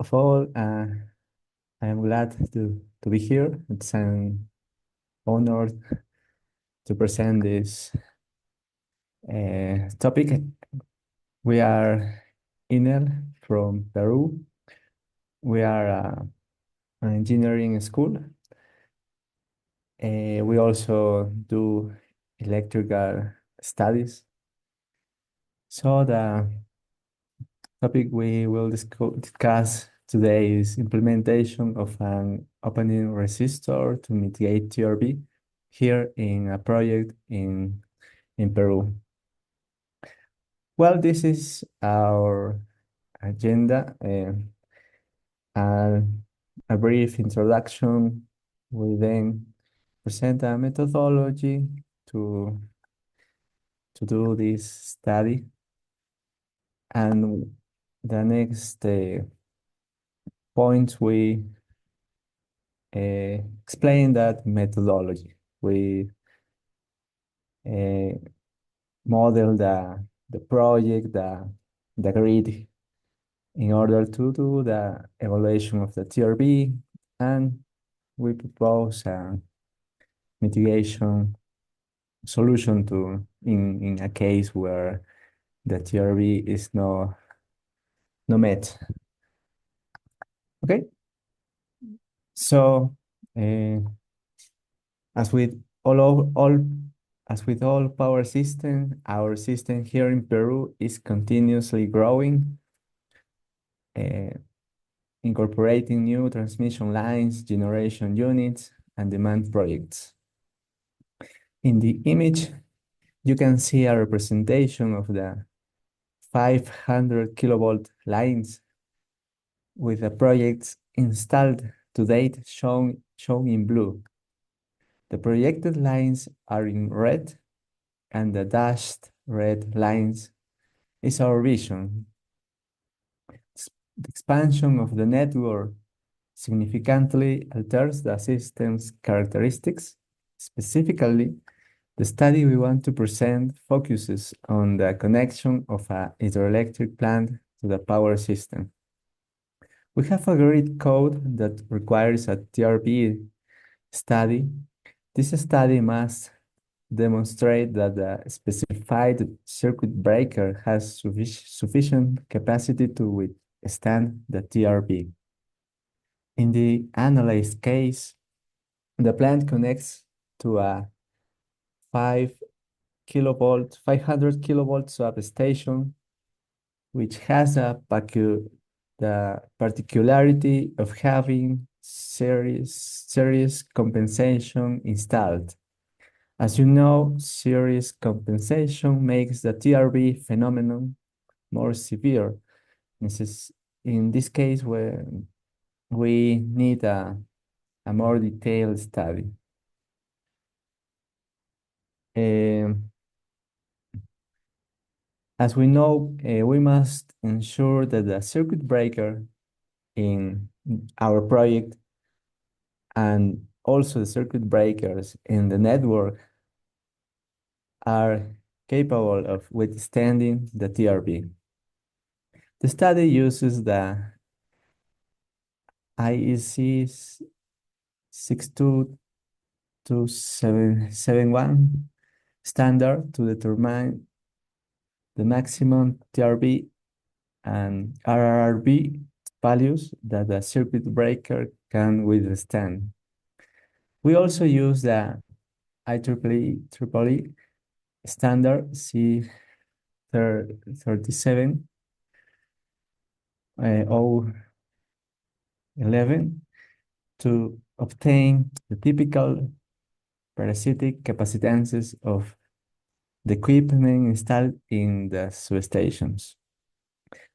of all, I am glad to be here. It's an honor to present this topic. We are INEL from Peru. We are an engineering school. We also do electrical studies. So the topic we will discuss today is implementation of an opening resistor to mitigate TRV here in a project in Peru. Well, this is our agenda. A brief introduction. We then present a methodology to do this study. And the next point, we explain that methodology. We model the project, the grid in order to do the evaluation of the TRV, and we propose a mitigation solution to in a case where the TRV is no met. Okay, so as with all power systems, our system here in Peru is continuously growing, incorporating new transmission lines, generation units, and demand projects. In the image, you can see a representation of the 500 kilovolt lines with the projects installed to date shown in blue. The projected lines are in red, and the dashed red lines is our vision. The expansion of the network significantly alters the system's characteristics. Specifically, the study we want to present focuses on the connection of a hydroelectric plant to the power system. We have a grid code that requires a TRV study. This study must demonstrate that the specified circuit breaker has sufficient capacity to withstand the TRV. In the analyzed case, the plant connects to a 500 kilovolt substation, which has the particularity of having series compensation installed. As you know, series compensation makes the TRV phenomenon more severe. In this case, where we need a more detailed study. As we know, we must ensure that the circuit breaker in our project and also the circuit breakers in the network are capable of withstanding the TRV. The study uses the IEC 62271 standard to determine the maximum TRV and RRRV values that the circuit breaker can withstand. We also use the IEEE standard C37 011 to obtain the typical parasitic capacitances of the equipment installed in the substations.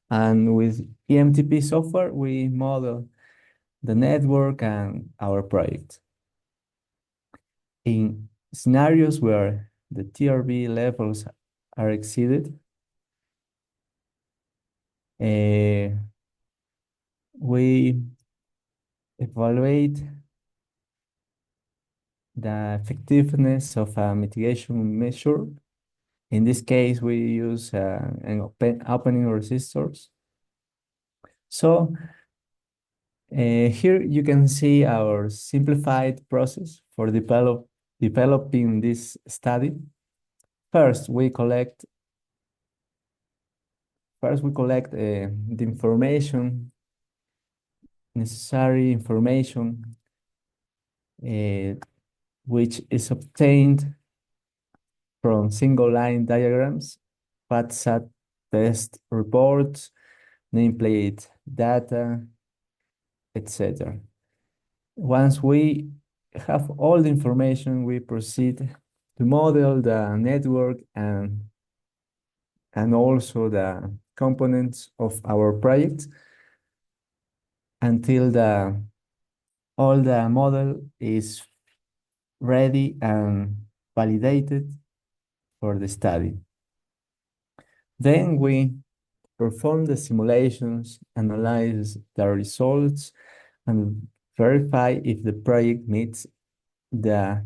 And with EMTP software, we model the network and our project. In scenarios where the TRV levels are exceeded, we evaluate the effectiveness of a mitigation measure. In this case, we use an opening resistors. So Here you can see our simplified process for developing this study. First, we collect the information, necessary information, which is obtained from single line diagrams, FATSAT test reports, nameplate data, etc. Once we have all the information, we proceed to model the network and also the components of our project until all the model is ready and validated for the study. Then we perform the simulations, analyze the results, and verify if the project meets the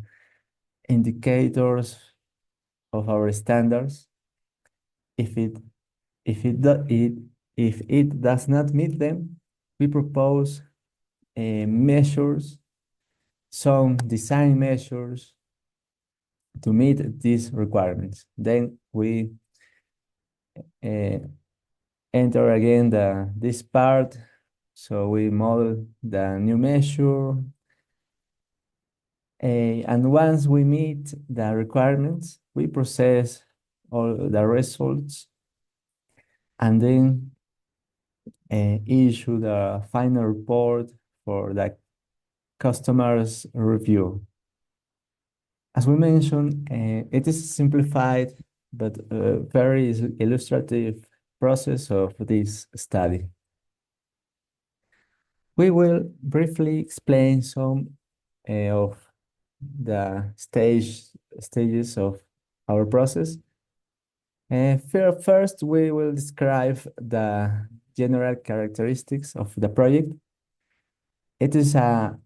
indicators of our standards. If it does not meet them, we propose measures, some design measures to meet these requirements. Then we enter again this part. So we model the new measure. And once we meet the requirements, we process all the results and then issue the final report for the customer's review. As we mentioned, it is a simplified but very illustrative process of this study. We will briefly explain some of the stages of our process. First, we will describe the general characteristics of the project. It is a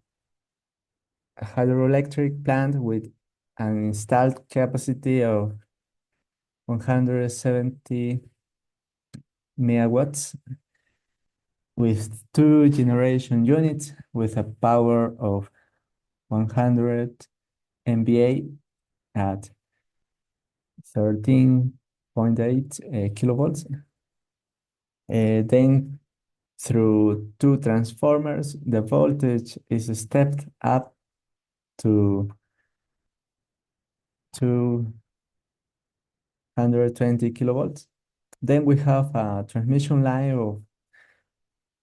hydroelectric plant with an installed capacity of 170 megawatts with 2 generation units with a power of 100 MVA at 13.8 kilovolts. Then through 2 transformers, the voltage is stepped up to 220 kilovolts. Then we have a transmission line of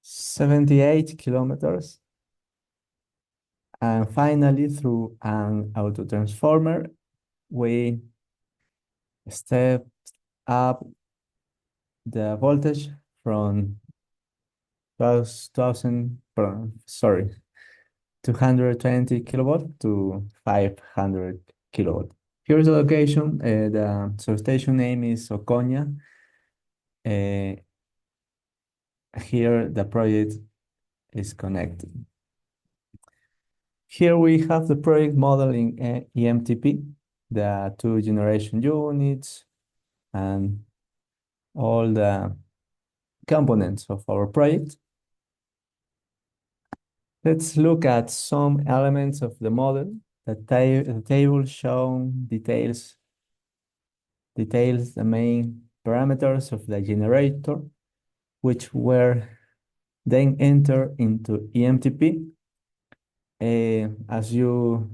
78 kilometers. And finally, through an auto transformer, we step up the voltage from 220 kilowatt to 500 kilowatt. Here's the location. The substation name is Ocoña. Here the project is connected. Here we have the project model in EMTP, the 2 generation units, and all the components of our project. Let's look at some elements of the model. The table shown details the main parameters of the generator, which were then entered into EMTP. As you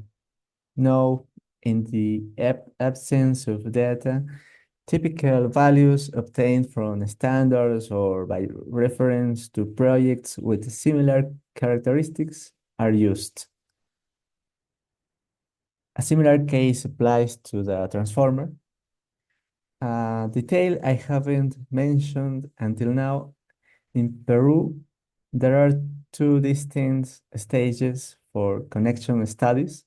know, in the absence of data, typical values obtained from standards or by reference to projects with similar characteristics are used. A similar case applies to the transformer. A detail I haven't mentioned until now, in Peru, there are 2 distinct stages for connection studies.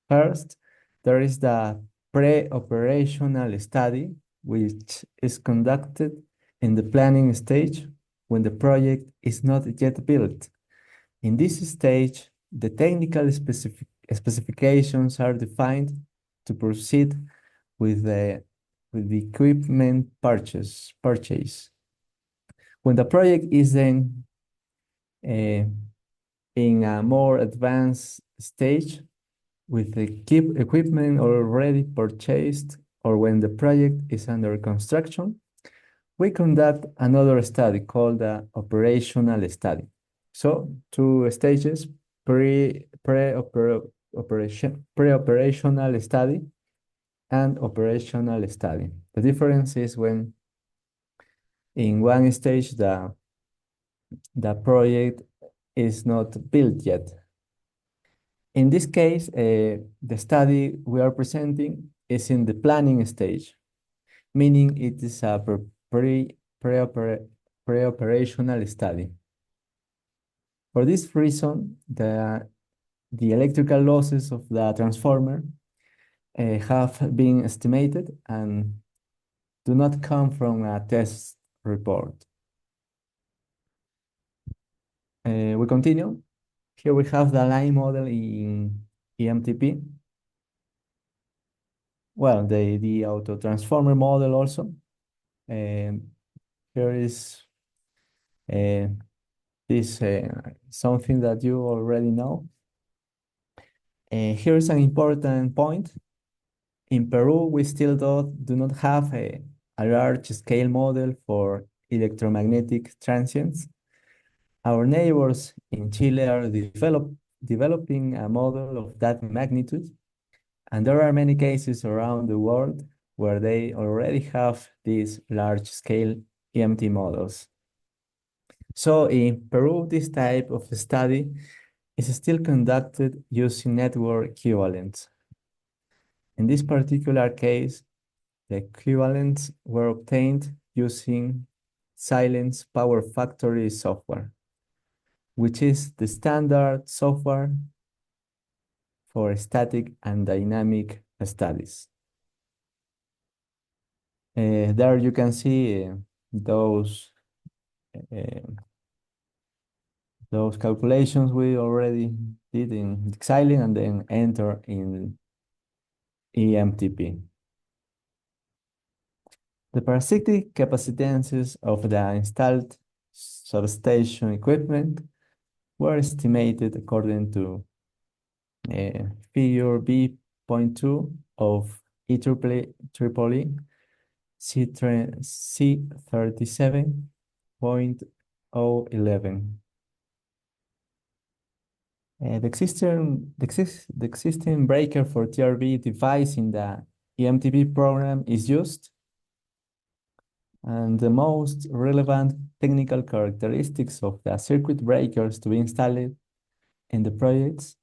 First, there is the pre-operational study, which is conducted in the planning stage when the project is not yet built. In this stage, the technical specifications are defined to proceed with the equipment purchase. When the project is then in a more advanced stage with the equipment already purchased or when the project is under construction, we conduct another study called the operational study. So two stages, pre-operational study and operational study. The difference is when in one stage the project is not built yet. In this case, the study we are presenting is in the planning stage, meaning it is a pre-operational study. For this reason, the electrical losses of the transformer have been estimated and do not come from a test report. We continue. Here we have the line model in EMTP. Well, the auto transformer model also. Here is this something that you already know. Here is an important point. In Peru, we still do not have a large-scale model for electromagnetic transients. Our neighbors in Chile are developing a model of that magnitude, and there are many cases around the world where they already have these large-scale EMT models. So in Peru, this type of study is still conducted using network equivalents. In this particular case, the equivalents were obtained using Silence Power Factory software, which is the standard software for static and dynamic studies. There you can see those calculations we already did in Xylene and then enter in EMTP. The parasitic capacitances of the installed substation equipment were estimated according to figure B.2 of IEEE C37.011. The existing breaker for TRV device in the EMTP program is used, and the most relevant technical characteristics of the circuit breakers to be installed in the projects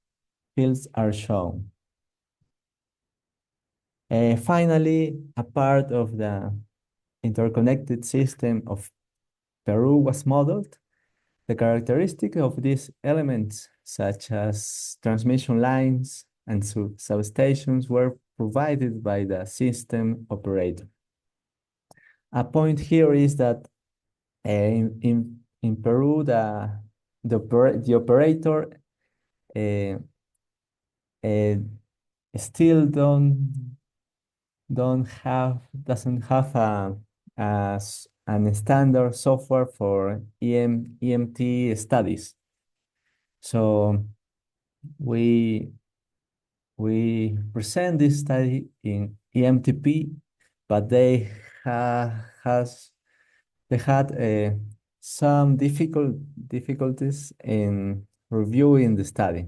fields are shown. Finally, a part of the interconnected system of Peru was modeled. The characteristics of these elements, such as transmission lines and substations, were provided by the system operator. A point here is that in Peru, the operator still doesn't have an standard software for EMT studies. So we present this study in EMTP, but they had some difficulties in reviewing the study.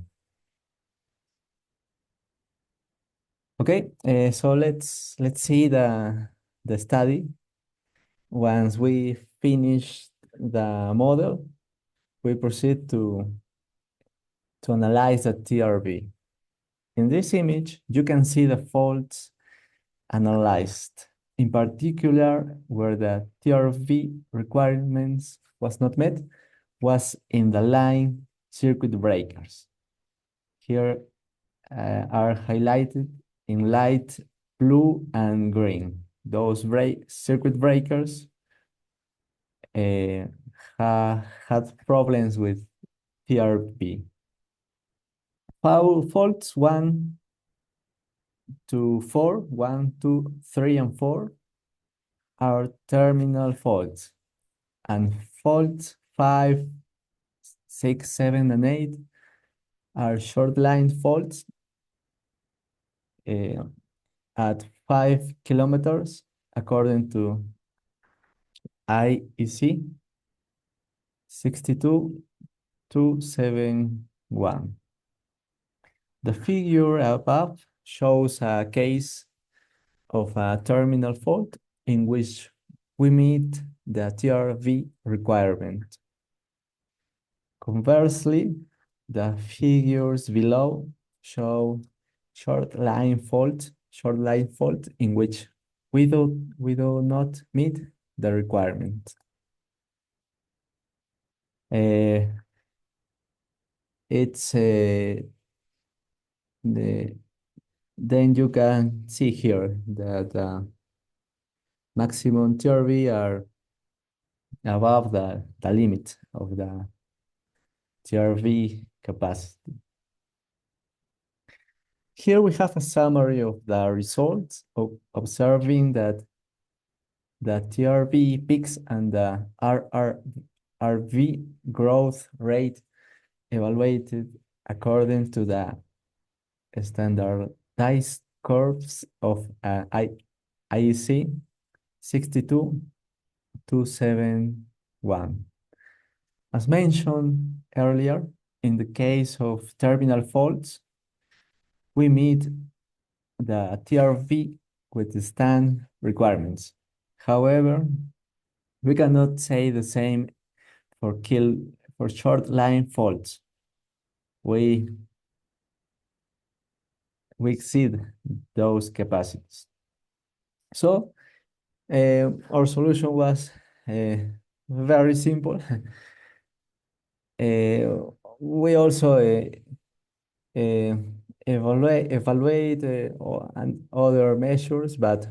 Okay, so let's see the study. Once we finish the model, we proceed to analyze the TRV. In this image, you can see the faults analyzed. In particular, where the TRV requirements was not met, was in the line circuit breakers. Here are highlighted in light blue and green. Those circuit breakers had problems with TRV. Faults 1 to 4, 1, 2, 3, and 4 are terminal faults, and faults 5, 6, 7, and 8 are short line faults uh, at 5 kilometers according to IEC 62271. The figure above shows a case of a terminal fault in which we meet the TRV requirement. Conversely, the figures below show short line fault in which we do not meet the requirement. Uh, it's the then you can see here that maximum TRV are above the limit of the TRV capacity. Here we have a summary of the results of observing that the TRV peaks and the RV growth rate evaluated according to the standardized curves of IEC 62271. As mentioned earlier, in the case of terminal faults, we meet the TRV with the stand requirements. However, we cannot say the same for short line faults. We exceed those capacities. So our solution was very simple. We also evaluate and other measures, but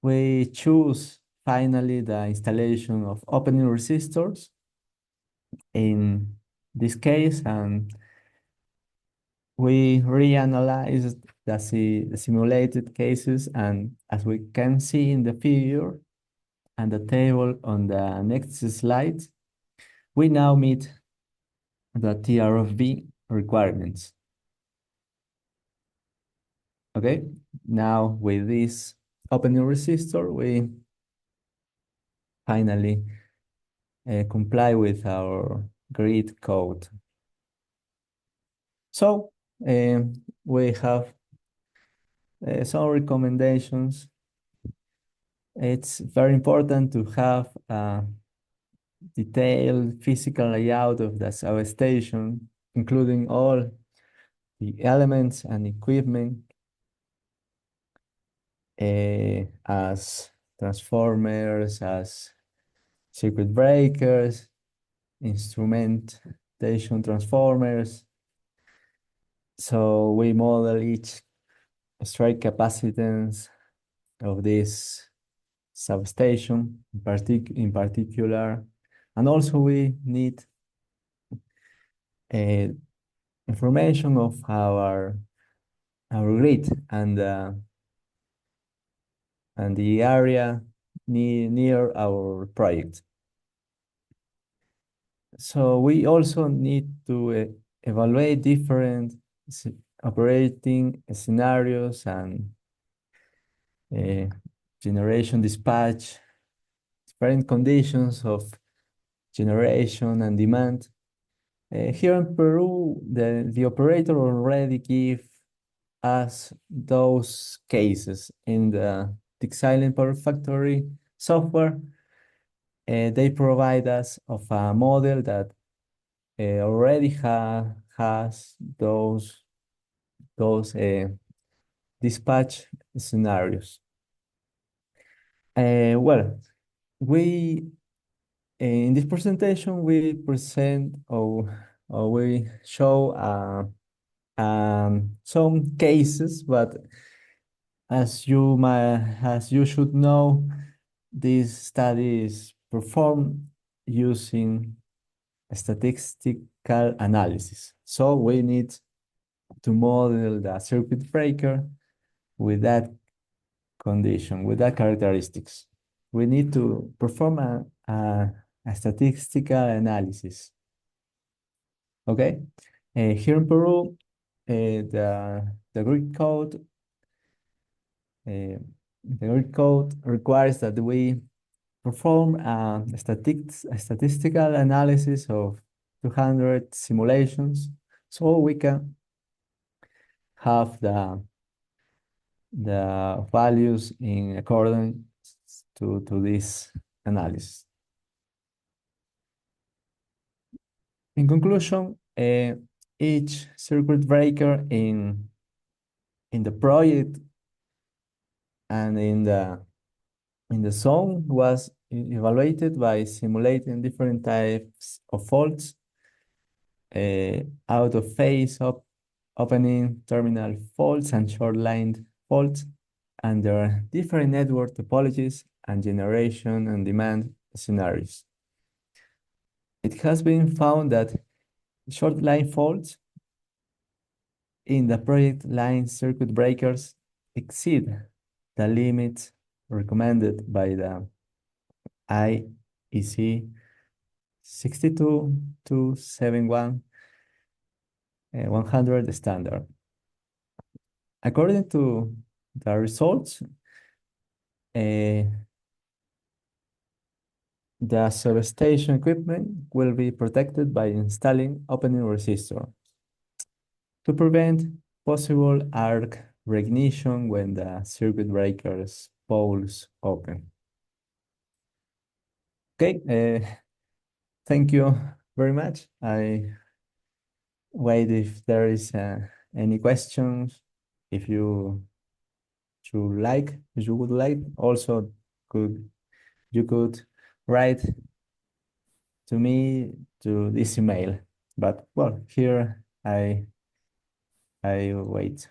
we choose finally the installation of opening resistors in this case, and we reanalyzed the simulated cases, and as we can see in the figure and the table on the next slide, we now meet the TRV requirements. Okay, now with this opening resistor, we finally comply with our grid code. So we have some recommendations. It's very important to have a detailed physical layout of the substation, including all the elements and equipment as transformers, as circuit breakers, instrumentation transformers. So we model each strike capacitance of this substation in particular. And also we need information of our grid and the area near our project. So we also need to evaluate different operating scenarios and generation dispatch, different conditions of generation and demand. Here in Peru, the operator already give us those cases in the Silent Power Factory software. They provide us of a model that already has those dispatch scenarios. Well, we in this presentation we present or we show some cases, but as you should know, this study is performed using statistical analysis. So we need to model the circuit breaker with that condition, with that characteristics. We need to perform a statistical analysis. Okay? Here in Peru, the Greek code, the Greek code requires that we perform a statistical analysis of 200 simulations, so we can have the values in accordance to this analysis. In conclusion, each circuit breaker in the project and in the zone was evaluated by simulating different types of faults, out of phase opening terminal faults and short line faults, and there are different network topologies and generation and demand scenarios. It has been found that short line faults in the project line circuit breakers exceed the limits recommended by the IEC 62271 100 standard. According to the results, the substation equipment will be protected by installing opening resistor to prevent possible arc reignition when the circuit breaker's poles open. Okay, thank you very much. I wait if there is any questions. If you would like, also you could write to me to this email. But well, here I wait